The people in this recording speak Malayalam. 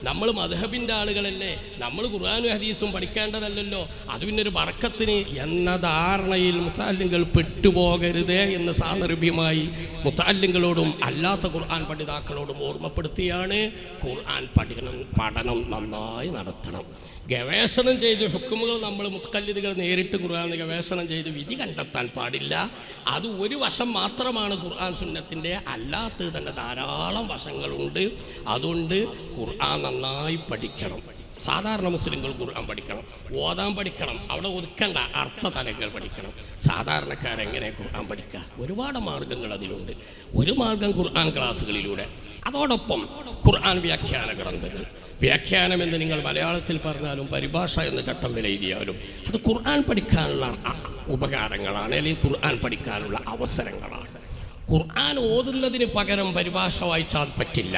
നമ്മൾ മദ്ഹബിൻ്റെ ആളുകളല്ലേ, നമ്മൾ ഖുർആനും ഹദീസും പഠിക്കേണ്ടതല്ലല്ലോ, അത് പിന്നൊരു ബർക്കത്തിന് എന്ന ധാരണയിൽ മുത്തഅല്ലിങ്ങൾ പെട്ടുപോകരുതേ എന്ന് സാന്ദർഭ്യമായി മുത്തഅല്ലിങ്ങളോടും അല്ലാത്ത ഖുർആൻ പഠിതാക്കളോടും ഓർമ്മപ്പെടുത്തിയാണ് ഖുർആൻ പഠനം നന്നായി നടത്തണം. ഗവേഷണം ചെയ്ത് ഹുക്കുമുകൾ നമ്മൾ മുത്തഖല്ലിദുകൾ നേരിട്ട് ഖുർആൻ ഗവേഷണം ചെയ്ത് വിധി കണ്ടെത്താൻ പാടില്ല. അത് ഒരു വശം മാത്രമാണ് ഖുർആൻ സുന്നത്തിൻ്റെ, അല്ലാത്തത് തന്നെ ധാരാളം വശങ്ങളുണ്ട്. അതുകൊണ്ട് ഖുർആൻ നന്നായി പഠിക്കണം. സാധാരണ മുസ്ലിങ്ങൾ ഖുർആൻ പഠിക്കണം, ഓതാൻ പഠിക്കണം, അവിടെ ഒതുക്കേണ്ട അർത്ഥതലങ്ങൾ പഠിക്കണം. സാധാരണക്കാരെങ്ങനെ ഖുർആൻ പഠിക്കുക? ഒരുപാട് മാർഗങ്ങൾ അതിലുണ്ട്. ഒരു മാർഗം ഖുർആൻ ക്ലാസ്സുകളിലൂടെ, അതോടൊപ്പം ഖുർആൻ വ്യാഖ്യാന ഗ്രന്ഥങ്ങൾ. വ്യാഖ്യാനം എന്ന് നിങ്ങൾ മലയാളത്തിൽ പറഞ്ഞാലും പരിഭാഷ എന്ന ചട്ടം വിലയിരുത്തിയാലും അത് ഖുർആൻ പഠിക്കാനുള്ള ഉപകാരങ്ങളാണ്, അല്ലെങ്കിൽ ഖുർആൻ പഠിക്കാനുള്ള അവസരങ്ങളാണ്. ഖുർആൻ ഓതുന്നതിന് പകരം പരിഭാഷ വായിച്ചാൽ പറ്റില്ല.